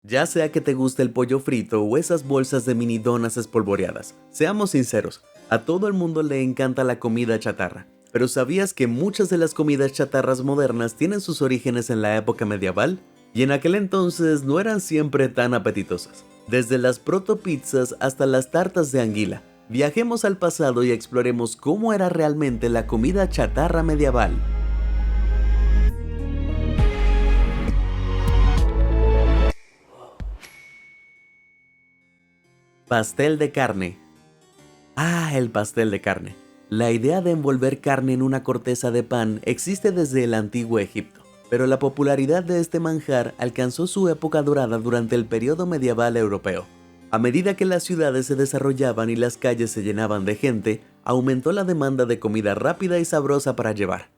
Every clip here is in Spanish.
Ya sea que te guste el pollo frito o esas bolsas de mini donas espolvoreadas, seamos sinceros, a todo el mundo le encanta la comida chatarra. Pero ¿sabías que muchas de las comidas chatarras modernas tienen sus orígenes en la época medieval? Y en aquel entonces no eran siempre tan apetitosas. Desde las protopizzas hasta las tartas de anguila, viajemos al pasado y exploremos cómo era realmente la comida chatarra medieval. Pastel de carne. El pastel de carne. La idea de envolver carne en una corteza de pan existe desde el antiguo Egipto, pero la popularidad de este manjar alcanzó su época dorada durante el periodo medieval europeo. A medida que las ciudades se desarrollaban y las calles se llenaban de gente, aumentó la demanda de comida rápida y sabrosa para llevar.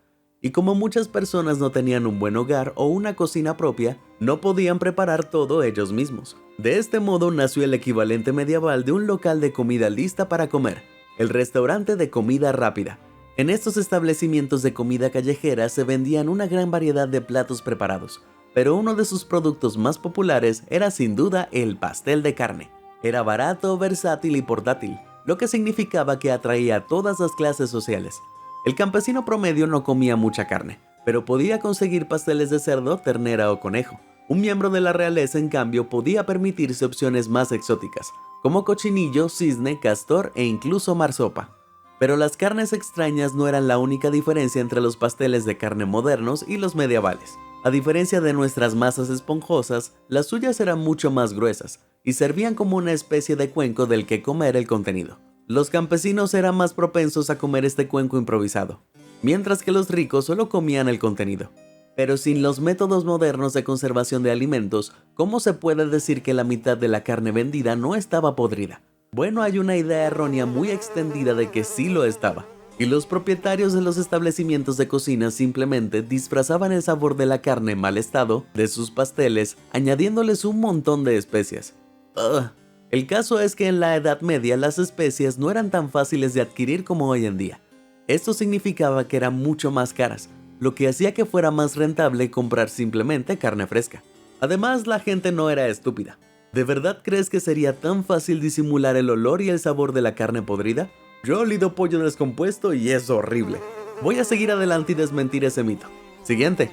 Y como muchas personas no tenían un buen hogar o una cocina propia, no podían preparar todo ellos mismos. De este modo nació el equivalente medieval de un local de comida lista para comer, el restaurante de comida rápida. En estos establecimientos de comida callejera se vendían una gran variedad de platos preparados, pero uno de sus productos más populares era sin duda el pastel de carne. Era barato, versátil y portátil, lo que significaba que atraía a todas las clases sociales. El campesino promedio no comía mucha carne, pero podía conseguir pasteles de cerdo, ternera o conejo. Un miembro de la realeza, en cambio, podía permitirse opciones más exóticas, como cochinillo, cisne, castor e incluso marsopa. Pero las carnes extrañas no eran la única diferencia entre los pasteles de carne modernos y los medievales. A diferencia de nuestras masas esponjosas, las suyas eran mucho más gruesas y servían como una especie de cuenco del que comer el contenido. Los campesinos eran más propensos a comer este cuenco improvisado, mientras que los ricos solo comían el contenido. Pero sin los métodos modernos de conservación de alimentos, ¿cómo se puede decir que la mitad de la carne vendida no estaba podrida? Bueno, hay una idea errónea muy extendida de que sí lo estaba, y los propietarios de los establecimientos de cocina simplemente disfrazaban el sabor de la carne en mal estado de sus pasteles, añadiéndoles un montón de especias. ¡Ugh! El caso es que en la Edad Media las especias no eran tan fáciles de adquirir como hoy en día. Esto significaba que eran mucho más caras, lo que hacía que fuera más rentable comprar simplemente carne fresca. Además, la gente no era estúpida. ¿De verdad crees que sería tan fácil disimular el olor y el sabor de la carne podrida? Yo he olido pollo descompuesto y es horrible. Voy a seguir adelante y desmentir ese mito. Siguiente.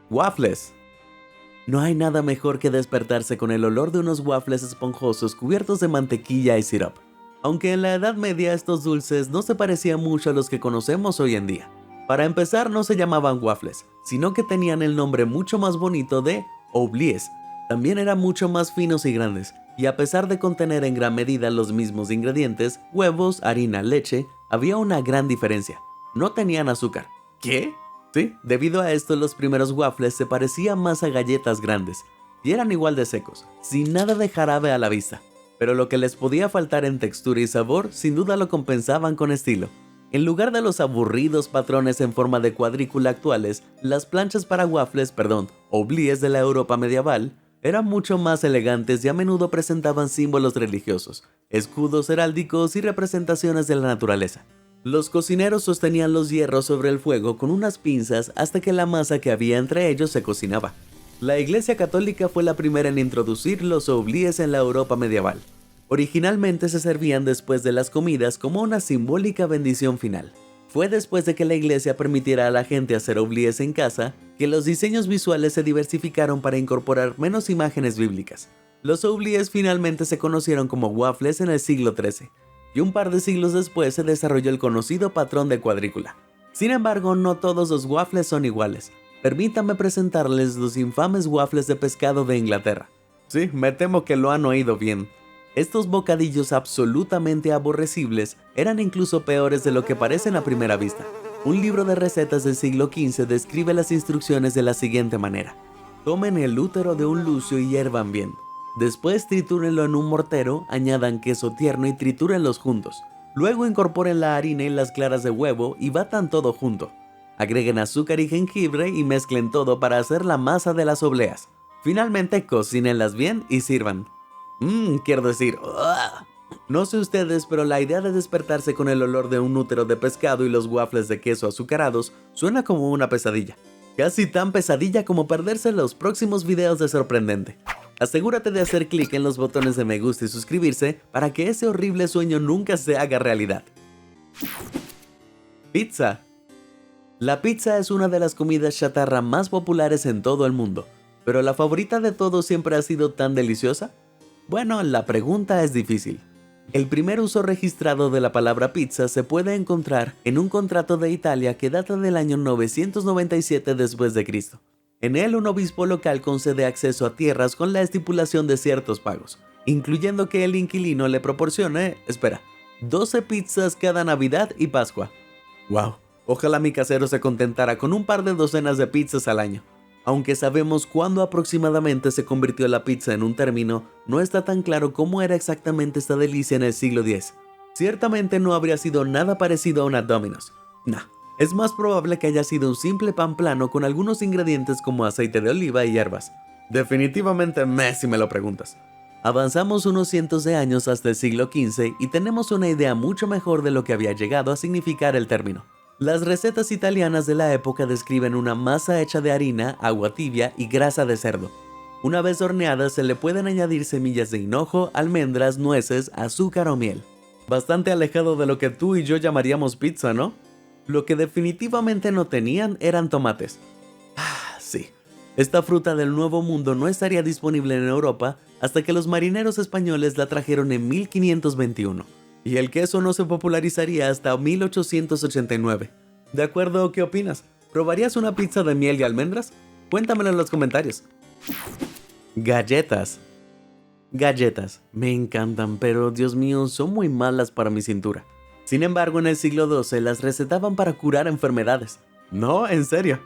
Waffles. No hay nada mejor que despertarse con el olor de unos waffles esponjosos cubiertos de mantequilla y sirope. Aunque en la Edad Media estos dulces no se parecían mucho a los que conocemos hoy en día. Para empezar, no se llamaban waffles, sino que tenían el nombre mucho más bonito de oublies. También eran mucho más finos y grandes, y a pesar de contener en gran medida los mismos ingredientes, huevos, harina, leche, había una gran diferencia. No tenían azúcar. ¿Qué? Sí, debido a esto los primeros waffles se parecían más a galletas grandes, y eran igual de secos, sin nada de jarabe a la vista. Pero lo que les podía faltar en textura y sabor, sin duda lo compensaban con estilo. En lugar de los aburridos patrones en forma de cuadrícula actuales, las planchas para waffles, oublies de la Europa medieval, eran mucho más elegantes y a menudo presentaban símbolos religiosos, escudos heráldicos y representaciones de la naturaleza. Los cocineros sostenían los hierros sobre el fuego con unas pinzas hasta que la masa que había entre ellos se cocinaba. La Iglesia Católica fue la primera en introducir los oublies en la Europa medieval. Originalmente se servían después de las comidas como una simbólica bendición final. Fue después de que la iglesia permitiera a la gente hacer oublies en casa que los diseños visuales se diversificaron para incorporar menos imágenes bíblicas. Los oublies finalmente se conocieron como waffles en el siglo XIII, y un par de siglos después se desarrolló el conocido patrón de cuadrícula. Sin embargo, no todos los waffles son iguales. Permítanme presentarles los infames waffles de pescado de Inglaterra. Sí, me temo que lo han oído bien. Estos bocadillos absolutamente aborrecibles eran incluso peores de lo que parecen a primera vista. Un libro de recetas del siglo XV describe las instrucciones de la siguiente manera. Tomen el útero de un lucio y hiervan bien. Después tritúrenlo en un mortero, añadan queso tierno y tritúrenlos juntos. Luego incorporen la harina y las claras de huevo y batan todo junto. Agreguen azúcar y jengibre y mezclen todo para hacer la masa de las obleas. Finalmente cocínenlas bien y sirvan. Quiero decir, ¡ugh! No sé ustedes, pero la idea de despertarse con el olor de un útero de pescado y los waffles de queso azucarados suena como una pesadilla. Casi tan pesadilla como perderse los próximos videos de Sorprendente. Asegúrate de hacer clic en los botones de me gusta y suscribirse para que ese horrible sueño nunca se haga realidad. Pizza. La pizza es una de las comidas chatarra más populares en todo el mundo, pero ¿la favorita de todos siempre ha sido tan deliciosa? Bueno, la pregunta es difícil. El primer uso registrado de la palabra pizza se puede encontrar en un contrato de Italia que data del año 997 después de Cristo. En él, un obispo local concede acceso a tierras con la estipulación de ciertos pagos, incluyendo que el inquilino le proporcione, 12 pizzas cada Navidad y Pascua. ¡Wow! Ojalá mi casero se contentara con un par de docenas de pizzas al año. Aunque sabemos cuándo aproximadamente se convirtió la pizza en un término, no está tan claro cómo era exactamente esta delicia en el siglo X. Ciertamente no habría sido nada parecido a una Domino's. Nah, es más probable que haya sido un simple pan plano con algunos ingredientes como aceite de oliva y hierbas. Definitivamente si me lo preguntas. Avanzamos unos cientos de años hasta el siglo XV y tenemos una idea mucho mejor de lo que había llegado a significar el término. Las recetas italianas de la época describen una masa hecha de harina, agua tibia y grasa de cerdo. Una vez horneada se le pueden añadir semillas de hinojo, almendras, nueces, azúcar o miel. Bastante alejado de lo que tú y yo llamaríamos pizza, ¿no? Lo que definitivamente no tenían eran tomates. Sí. Esta fruta del Nuevo Mundo no estaría disponible en Europa hasta que los marineros españoles la trajeron en 1521. Y el queso no se popularizaría hasta 1889. ¿De acuerdo? ¿Qué opinas? ¿Probarías una pizza de miel y almendras? Cuéntamelo en los comentarios. Galletas. Galletas. Me encantan, pero Dios mío, son muy malas para mi cintura. Sin embargo, en el siglo XII las recetaban para curar enfermedades. No, en serio.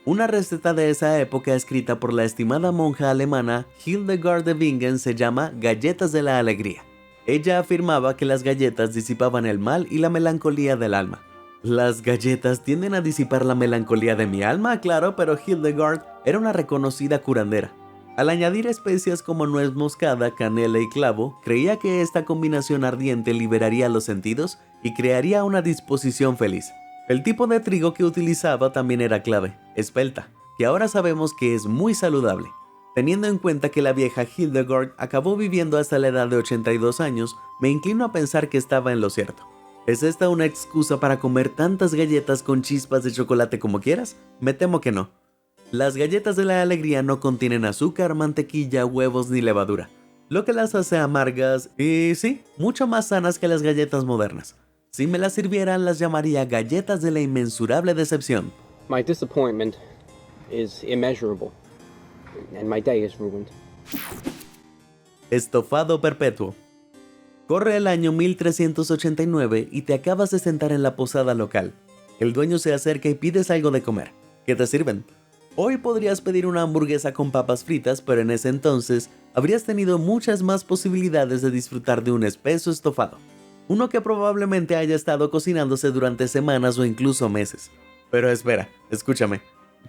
Una receta de esa época escrita por la estimada monja alemana Hildegard de Bingen se llama Galletas de la Alegría. Ella afirmaba que las galletas disipaban el mal y la melancolía del alma. ¿Las galletas tienden a disipar la melancolía de mi alma? Claro, pero Hildegard era una reconocida curandera. Al añadir especias como nuez moscada, canela y clavo, creía que esta combinación ardiente liberaría los sentidos y crearía una disposición feliz. El tipo de trigo que utilizaba también era clave, espelta, que ahora sabemos que es muy saludable. Teniendo en cuenta que la vieja Hildegard acabó viviendo hasta la edad de 82 años, me inclino a pensar que estaba en lo cierto. ¿Es esta una excusa para comer tantas galletas con chispas de chocolate como quieras? Me temo que no. Las galletas de la alegría no contienen azúcar, mantequilla, huevos ni levadura, lo que las hace amargas y sí, mucho más sanas que las galletas modernas. Si me las sirvieran, las llamaría galletas de la inmensurable decepción. My disappointment is immeasurable. And my day is ruined. Estofado perpetuo. Corre el año 1389 y te acabas de sentar en la posada local. El dueño se acerca y pides algo de comer. ¿Qué te sirven? Hoy podrías pedir una hamburguesa con papas fritas, pero en ese entonces habrías tenido muchas más posibilidades de disfrutar de un espeso estofado. Uno que probablemente haya estado cocinándose durante semanas o incluso meses. Pero espera, escúchame.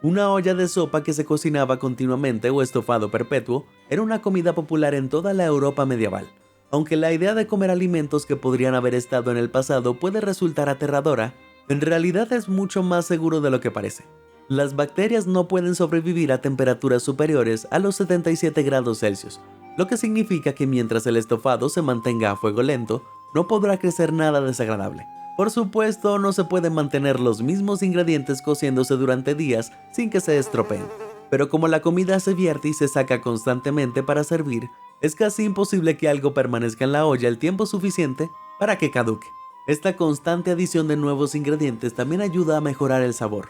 Una olla de sopa que se cocinaba continuamente o estofado perpetuo era una comida popular en toda la Europa medieval. Aunque la idea de comer alimentos que podrían haber estado en el pasado puede resultar aterradora, en realidad es mucho más seguro de lo que parece. Las bacterias no pueden sobrevivir a temperaturas superiores a los 77 grados Celsius, lo que significa que mientras el estofado se mantenga a fuego lento, no podrá crecer nada desagradable. Por supuesto, no se pueden mantener los mismos ingredientes cociéndose durante días sin que se estropeen. Pero como la comida se vierte y se saca constantemente para servir, es casi imposible que algo permanezca en la olla el tiempo suficiente para que caduque. Esta constante adición de nuevos ingredientes también ayuda a mejorar el sabor,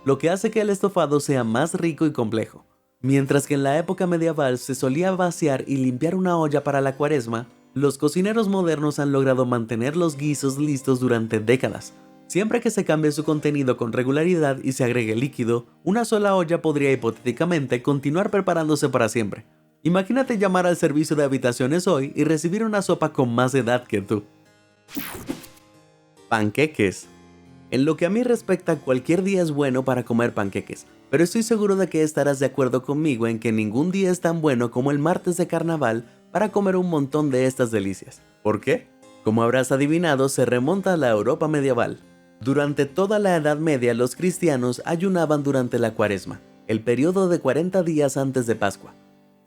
lo que hace que el estofado sea más rico y complejo. Mientras que en la época medieval se solía vaciar y limpiar una olla para la cuaresma, los cocineros modernos han logrado mantener los guisos listos durante décadas. Siempre que se cambie su contenido con regularidad y se agregue líquido, una sola olla podría hipotéticamente continuar preparándose para siempre. Imagínate llamar al servicio de habitaciones hoy y recibir una sopa con más edad que tú. Panqueques. En lo que a mí respecta, cualquier día es bueno para comer panqueques, pero estoy seguro de que estarás de acuerdo conmigo en que ningún día es tan bueno como el martes de carnaval para comer un montón de estas delicias. ¿Por qué? Como habrás adivinado, se remonta a la Europa medieval. Durante toda la Edad Media los cristianos ayunaban durante la Cuaresma, el periodo de 40 días antes de Pascua.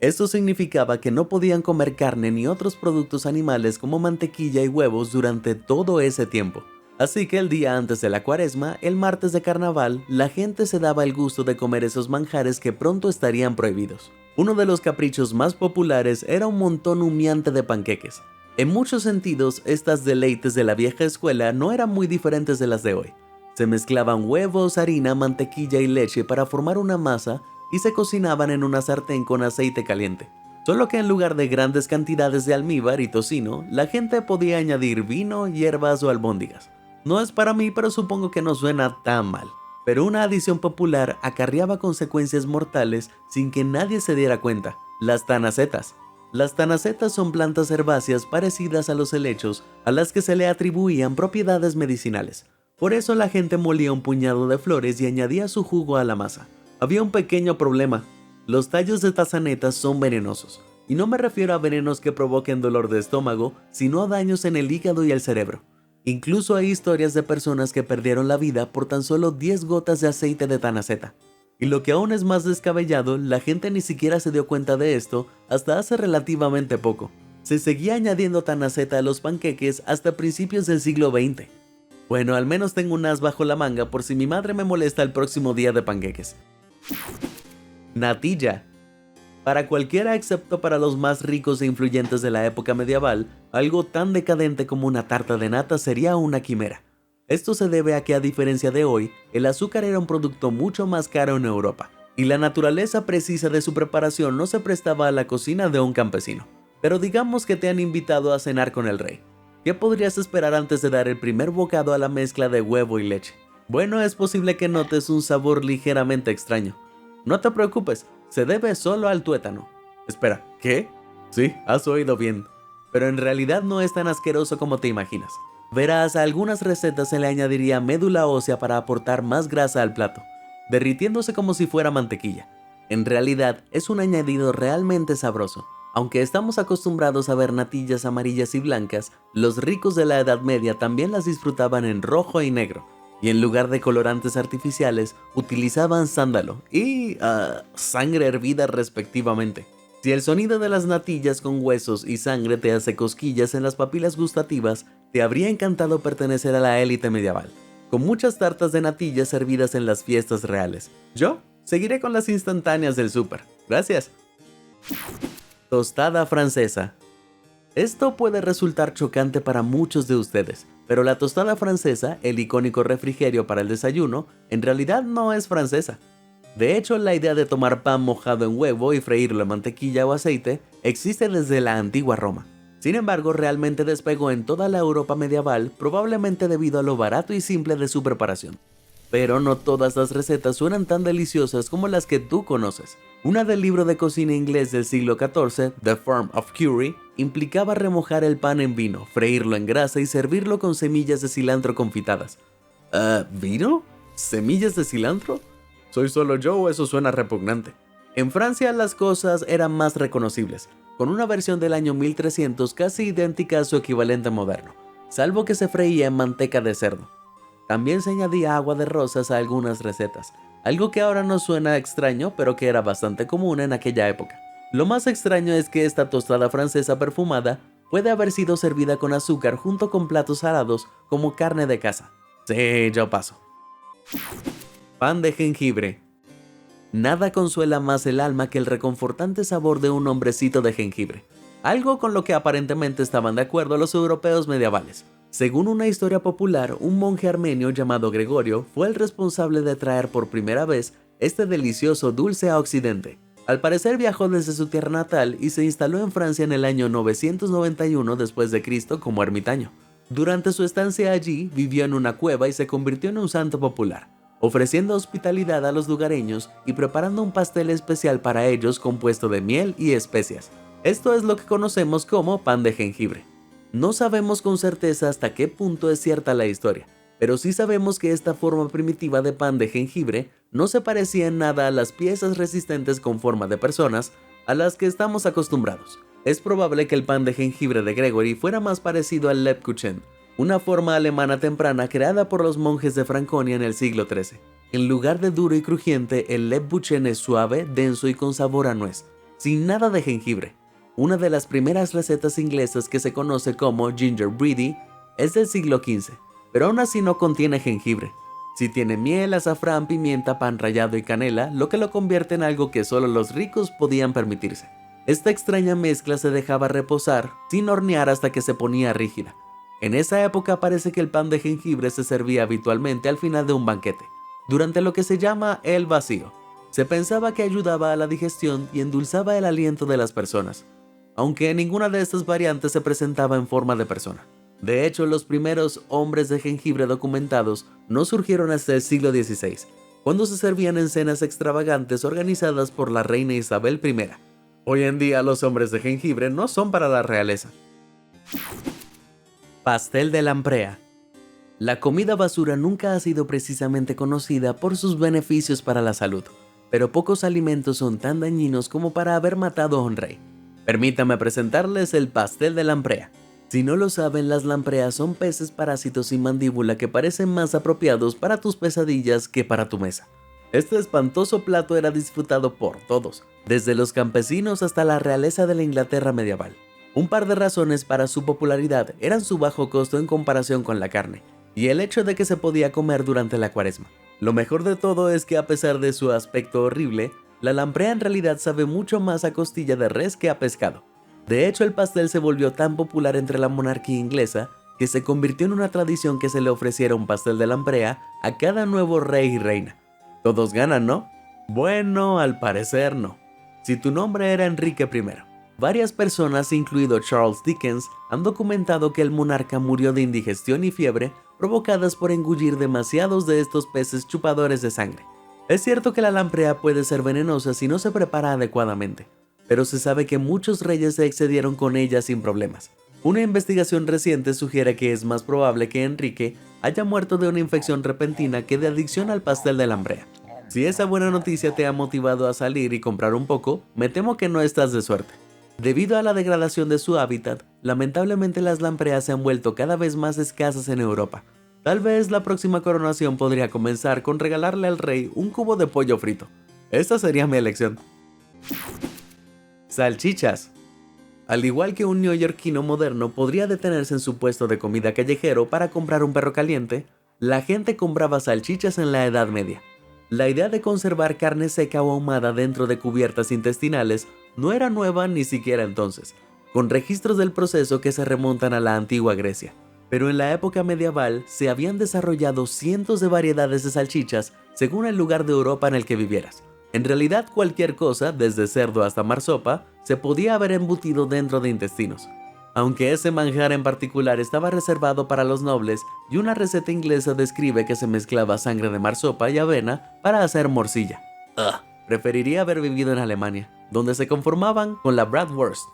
Esto significaba que no podían comer carne ni otros productos animales como mantequilla y huevos durante todo ese tiempo. Así que el día antes de la Cuaresma, el martes de Carnaval, la gente se daba el gusto de comer esos manjares que pronto estarían prohibidos. Uno de los caprichos más populares era un montón humeante de panqueques. En muchos sentidos, estas deleites de la vieja escuela no eran muy diferentes de las de hoy. Se mezclaban huevos, harina, mantequilla y leche para formar una masa y se cocinaban en una sartén con aceite caliente. Solo que en lugar de grandes cantidades de almíbar y tocino, la gente podía añadir vino, hierbas o albóndigas. No es para mí, pero supongo que no suena tan mal. Pero una adición popular acarreaba consecuencias mortales sin que nadie se diera cuenta: las tanacetas. Las tanacetas son plantas herbáceas parecidas a los helechos a las que se le atribuían propiedades medicinales. Por eso la gente molía un puñado de flores y añadía su jugo a la masa. Había un pequeño problema: los tallos de tazanetas son venenosos. Y no me refiero a venenos que provoquen dolor de estómago, sino a daños en el hígado y el cerebro. Incluso hay historias de personas que perdieron la vida por tan solo 10 gotas de aceite de tanaceta. Y lo que aún es más descabellado, la gente ni siquiera se dio cuenta de esto hasta hace relativamente poco. Se seguía añadiendo tanaceta a los panqueques hasta principios del siglo XX. Bueno, al menos tengo un as bajo la manga por si mi madre me molesta el próximo día de panqueques. Natilla. Para cualquiera excepto para los más ricos e influyentes de la época medieval, algo tan decadente como una tarta de nata sería una quimera. Esto se debe a que, a diferencia de hoy, el azúcar era un producto mucho más caro en Europa, y la naturaleza precisa de su preparación no se prestaba a la cocina de un campesino. Pero digamos que te han invitado a cenar con el rey. ¿Qué podrías esperar antes de dar el primer bocado a la mezcla de huevo y leche? Bueno, es posible que notes un sabor ligeramente extraño. No te preocupes, se debe solo al tuétano. Espera, ¿qué? Sí, has oído bien. Pero en realidad no es tan asqueroso como te imaginas. Verás, a algunas recetas se le añadiría médula ósea para aportar más grasa al plato, derritiéndose como si fuera mantequilla. En realidad, es un añadido realmente sabroso. Aunque estamos acostumbrados a ver natillas amarillas y blancas, los ricos de la Edad Media también las disfrutaban en rojo y negro, y en lugar de colorantes artificiales, utilizaban sándalo y sangre hervida respectivamente. Si el sonido de las natillas con huesos y sangre te hace cosquillas en las papilas gustativas, te habría encantado pertenecer a la élite medieval, con muchas tartas de natillas servidas en las fiestas reales. Yo seguiré con las instantáneas del súper. Gracias. Tostada francesa. Esto puede resultar chocante para muchos de ustedes, pero la tostada francesa, el icónico refrigerio para el desayuno, en realidad no es francesa. De hecho, la idea de tomar pan mojado en huevo y freírlo en mantequilla o aceite existe desde la antigua Roma. Sin embargo, realmente despegó en toda la Europa medieval, probablemente debido a lo barato y simple de su preparación. Pero no todas las recetas suenan tan deliciosas como las que tú conoces. Una del libro de cocina inglés del siglo XIV, The Form of Cury, implicaba remojar el pan en vino, freírlo en grasa y servirlo con semillas de cilantro confitadas. ¿Vino? ¿Semillas de cilantro? ¿Soy solo yo o eso suena repugnante? En Francia las cosas eran más reconocibles, con una versión del año 1300 casi idéntica a su equivalente moderno, salvo que se freía en manteca de cerdo. También se añadía agua de rosas a algunas recetas, algo que ahora nos suena extraño pero que era bastante común en aquella época. Lo más extraño es que esta tostada francesa perfumada puede haber sido servida con azúcar junto con platos salados como carne de caza. Sí, yo paso. Pan de jengibre. Nada consuela más el alma que el reconfortante sabor de un hombrecito de jengibre, algo con lo que aparentemente estaban de acuerdo los europeos medievales. Según una historia popular, un monje armenio llamado Gregorio fue el responsable de traer por primera vez este delicioso dulce a Occidente. Al parecer viajó desde su tierra natal y se instaló en Francia en el año 991 después de Cristo como ermitaño. Durante su estancia allí, vivió en una cueva y se convirtió en un santo popular, ofreciendo hospitalidad a los lugareños y preparando un pastel especial para ellos compuesto de miel y especias. Esto es lo que conocemos como pan de jengibre. No sabemos con certeza hasta qué punto es cierta la historia, pero sí sabemos que esta forma primitiva de pan de jengibre no se parecía en nada a las piezas resistentes con forma de personas a las que estamos acostumbrados. Es probable que el pan de jengibre de Gregory fuera más parecido al Lebkuchen, una forma alemana temprana creada por los monjes de Franconia en el siglo XIII. En lugar de duro y crujiente, el Lebkuchen es suave, denso y con sabor a nuez, sin nada de jengibre. Una de las primeras recetas inglesas que se conoce como gingerbready es del siglo XV, pero aún así no contiene jengibre. Sí tiene miel, azafrán, pimienta, pan rallado y canela, lo que lo convierte en algo que solo los ricos podían permitirse. Esta extraña mezcla se dejaba reposar sin hornear hasta que se ponía rígida. En esa época parece que el pan de jengibre se servía habitualmente al final de un banquete, durante lo que se llama el vacío. Se pensaba que ayudaba a la digestión y endulzaba el aliento de las personas, aunque ninguna de estas variantes se presentaba en forma de persona. De hecho, los primeros hombres de jengibre documentados no surgieron hasta el siglo XVI, cuando se servían en cenas extravagantes organizadas por la reina Isabel I. Hoy en día los hombres de jengibre no son para la realeza. Pastel de lamprea. La comida basura nunca ha sido precisamente conocida por sus beneficios para la salud, pero pocos alimentos son tan dañinos como para haber matado a un rey. Permítame presentarles el pastel de lamprea. Si no lo saben, las lampreas son peces parásitos sin mandíbula que parecen más apropiados para tus pesadillas que para tu mesa. Este espantoso plato era disfrutado por todos, desde los campesinos hasta la realeza de la Inglaterra medieval. Un par de razones para su popularidad eran su bajo costo en comparación con la carne, y el hecho de que se podía comer durante la cuaresma. Lo mejor de todo es que a pesar de su aspecto horrible, la lamprea en realidad sabe mucho más a costilla de res que a pescado. De hecho, el pastel se volvió tan popular entre la monarquía inglesa que se convirtió en una tradición que se le ofreciera un pastel de lamprea a cada nuevo rey y reina. Todos ganan, ¿no? Bueno, al parecer no. Si tu nombre era Enrique I. Varias personas, incluido Charles Dickens, han documentado que el monarca murió de indigestión y fiebre provocadas por engullir demasiados de estos peces chupadores de sangre. Es cierto que la lamprea puede ser venenosa si no se prepara adecuadamente, pero se sabe que muchos reyes se excedieron con ella sin problemas. Una investigación reciente sugiere que es más probable que Enrique haya muerto de una infección repentina que de adicción al pastel de lamprea. Si esa buena noticia te ha motivado a salir y comprar un poco, me temo que no estás de suerte. Debido a la degradación de su hábitat, lamentablemente las lampreas se han vuelto cada vez más escasas en Europa. Tal vez la próxima coronación podría comenzar con regalarle al rey un cubo de pollo frito. Esta sería mi elección. Salchichas. Al igual que un neoyorquino moderno podría detenerse en su puesto de comida callejero para comprar un perro caliente, la gente compraba salchichas en la Edad Media. La idea de conservar carne seca o ahumada dentro de cubiertas intestinales no era nueva ni siquiera entonces, con registros del proceso que se remontan a la antigua Grecia. Pero en la época medieval se habían desarrollado cientos de variedades de salchichas según el lugar de Europa en el que vivieras. En realidad cualquier cosa, desde cerdo hasta marsopa, se podía haber embutido dentro de intestinos. Aunque ese manjar en particular estaba reservado para los nobles y una receta inglesa describe que se mezclaba sangre de marsopa y avena para hacer morcilla. Preferiría haber vivido en Alemania, donde se conformaban con la bratwurst.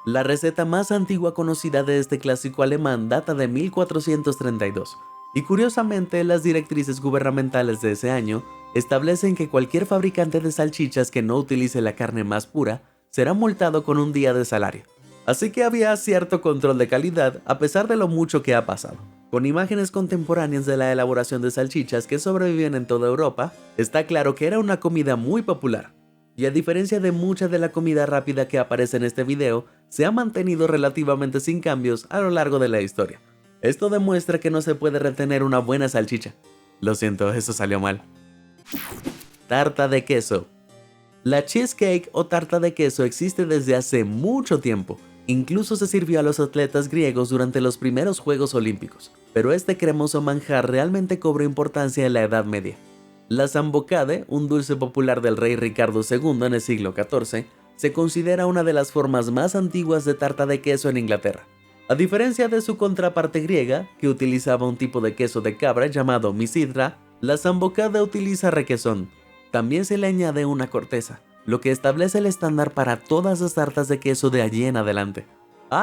La receta más antigua conocida de este clásico alemán data de 1432, y curiosamente las directrices gubernamentales de ese año establecen que cualquier fabricante de salchichas que no utilice la carne más pura será multado con un día de salario. Así que había cierto control de calidad a pesar de lo mucho que ha pasado. Con imágenes contemporáneas de la elaboración de salchichas que sobreviven en toda Europa, está claro que era una comida muy popular. Y a diferencia de mucha de la comida rápida que aparece en este video, se ha mantenido relativamente sin cambios a lo largo de la historia. Esto demuestra que no se puede retener una buena salchicha. Lo siento, eso salió mal. Tarta de queso. La cheesecake o tarta de queso existe desde hace mucho tiempo. Incluso se sirvió a los atletas griegos durante los primeros Juegos Olímpicos. Pero este cremoso manjar realmente cobró importancia en la Edad Media. La sambocade, un dulce popular del rey Ricardo II en el siglo XIV, se considera una de las formas más antiguas de tarta de queso en Inglaterra. A diferencia de su contraparte griega, que utilizaba un tipo de queso de cabra llamado misidra, la sambocade utiliza requesón. También se le añade una corteza, lo que establece el estándar para todas las tartas de queso de allí en adelante.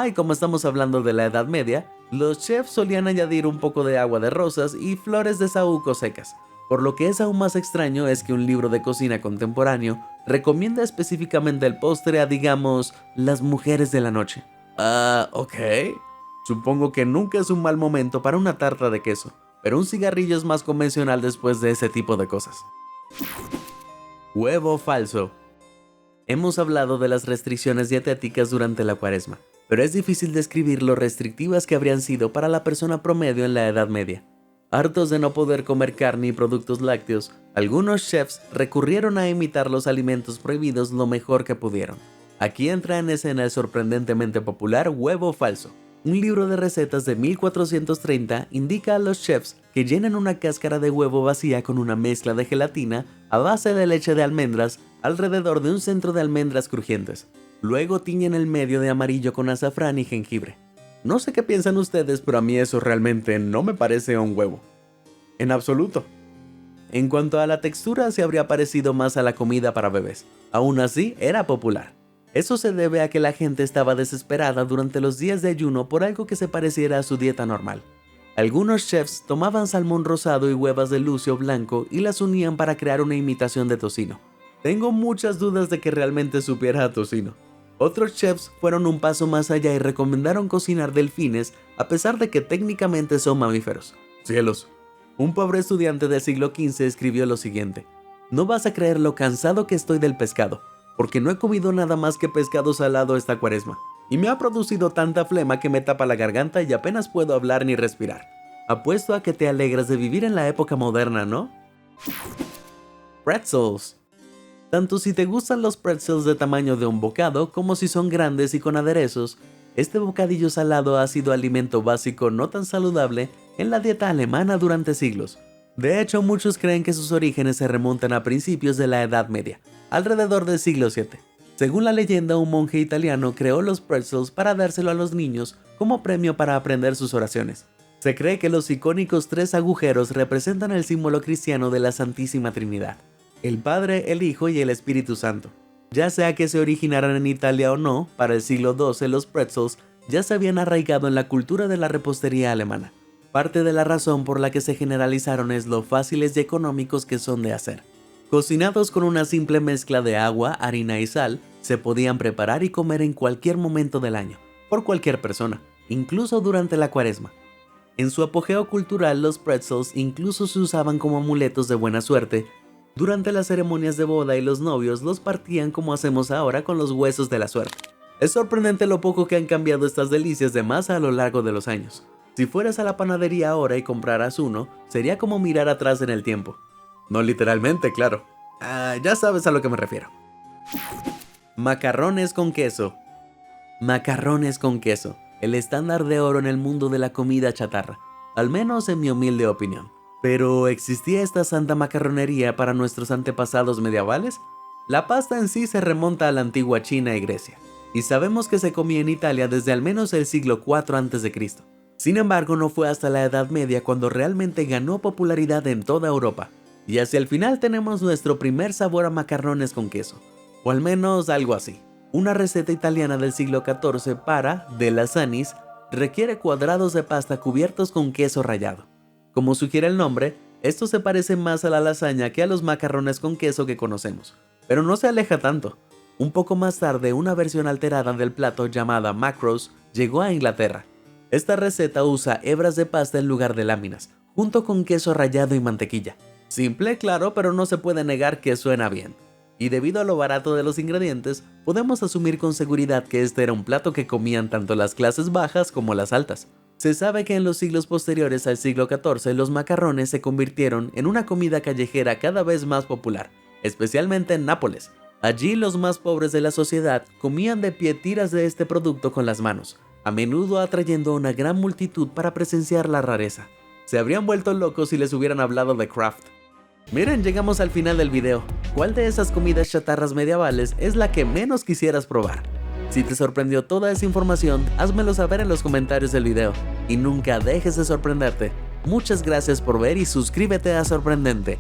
Y como estamos hablando de la Edad Media, los chefs solían añadir un poco de agua de rosas y flores de saúco secas. Por lo que es aún más extraño es que un libro de cocina contemporáneo recomienda específicamente el postre a, digamos, las mujeres de la noche. Ok. Supongo que nunca es un mal momento para una tarta de queso, pero un cigarrillo es más convencional después de ese tipo de cosas. Huevo falso. Hemos hablado de las restricciones dietéticas durante la Cuaresma, pero es difícil describir lo restrictivas que habrían sido para la persona promedio en la Edad Media. Hartos de no poder comer carne y productos lácteos, algunos chefs recurrieron a imitar los alimentos prohibidos lo mejor que pudieron. Aquí entra en escena el sorprendentemente popular huevo falso. Un libro de recetas de 1430 indica a los chefs que llenan una cáscara de huevo vacía con una mezcla de gelatina a base de leche de almendras alrededor de un centro de almendras crujientes. Luego tiñen el medio de amarillo con azafrán y jengibre. No sé qué piensan ustedes, pero a mí eso realmente no me parece un huevo. En absoluto. En cuanto a la textura, se habría parecido más a la comida para bebés. Aún así, era popular. Eso se debe a que la gente estaba desesperada durante los días de ayuno por algo que se pareciera a su dieta normal. Algunos chefs tomaban salmón rosado y huevas de lucio blanco y las unían para crear una imitación de tocino. Tengo muchas dudas de que realmente supiera a tocino. Otros chefs fueron un paso más allá y recomendaron cocinar delfines a pesar de que técnicamente son mamíferos. ¡Cielos! Un pobre estudiante del siglo XV escribió lo siguiente: no vas a creer lo cansado que estoy del pescado, porque no he comido nada más que pescado salado esta Cuaresma, y me ha producido tanta flema que me tapa la garganta y apenas puedo hablar ni respirar. Apuesto a que te alegras de vivir en la época moderna, ¿no? Pretzels. Tanto si te gustan los pretzels de tamaño de un bocado como si son grandes y con aderezos, este bocadillo salado ha sido alimento básico no tan saludable en la dieta alemana durante siglos. De hecho, muchos creen que sus orígenes se remontan a principios de la Edad Media, alrededor del siglo VII. Según la leyenda, un monje italiano creó los pretzels para dárselo a los niños como premio para aprender sus oraciones. Se cree que los icónicos 3 agujeros representan el símbolo cristiano de la Santísima Trinidad: el Padre, el Hijo y el Espíritu Santo. Ya sea que se originaran en Italia o no, para el siglo XII los pretzels ya se habían arraigado en la cultura de la repostería alemana. Parte de la razón por la que se generalizaron es lo fáciles y económicos que son de hacer. Cocinados con una simple mezcla de agua, harina y sal, se podían preparar y comer en cualquier momento del año, por cualquier persona, incluso durante la Cuaresma. En su apogeo cultural, los pretzels incluso se usaban como amuletos de buena suerte. Durante las ceremonias de boda y los novios los partían como hacemos ahora con los huesos de la suerte. Es sorprendente lo poco que han cambiado estas delicias de masa a lo largo de los años. Si fueras a la panadería ahora y compraras uno, sería como mirar atrás en el tiempo. No literalmente, claro. Ya sabes a lo que me refiero. Macarrones con queso. Macarrones con queso, el estándar de oro en el mundo de la comida chatarra, al menos en mi humilde opinión. ¿Pero existía esta santa macarronería para nuestros antepasados medievales? La pasta en sí se remonta a la antigua China y Grecia, y sabemos que se comía en Italia desde al menos el siglo IV a.C. Sin embargo, no fue hasta la Edad Media cuando realmente ganó popularidad en toda Europa, y hacia el final tenemos nuestro primer sabor a macarrones con queso, o al menos algo así. Una receta italiana del siglo XIV para, de lasanis, requiere cuadrados de pasta cubiertos con queso rallado. Como sugiere el nombre, esto se parece más a la lasaña que a los macarrones con queso que conocemos, pero no se aleja tanto. Un poco más tarde, una versión alterada del plato llamada macros llegó a Inglaterra. Esta receta usa hebras de pasta en lugar de láminas, junto con queso rallado y mantequilla. Simple, claro, pero no se puede negar que suena bien. Y debido a lo barato de los ingredientes, podemos asumir con seguridad que este era un plato que comían tanto las clases bajas como las altas. Se sabe que en los siglos posteriores al siglo XIV los macarrones se convirtieron en una comida callejera cada vez más popular, especialmente en Nápoles. Allí los más pobres de la sociedad comían de pie tiras de este producto con las manos, a menudo atrayendo a una gran multitud para presenciar la rareza. Se habrían vuelto locos si les hubieran hablado de craft. Miren, llegamos al final del video. ¿Cuál de esas comidas chatarras medievales es la que menos quisieras probar? Si te sorprendió toda esa información, házmelo saber en los comentarios del video. Y nunca dejes de sorprenderte. Muchas gracias por ver y suscríbete a Sorprendente.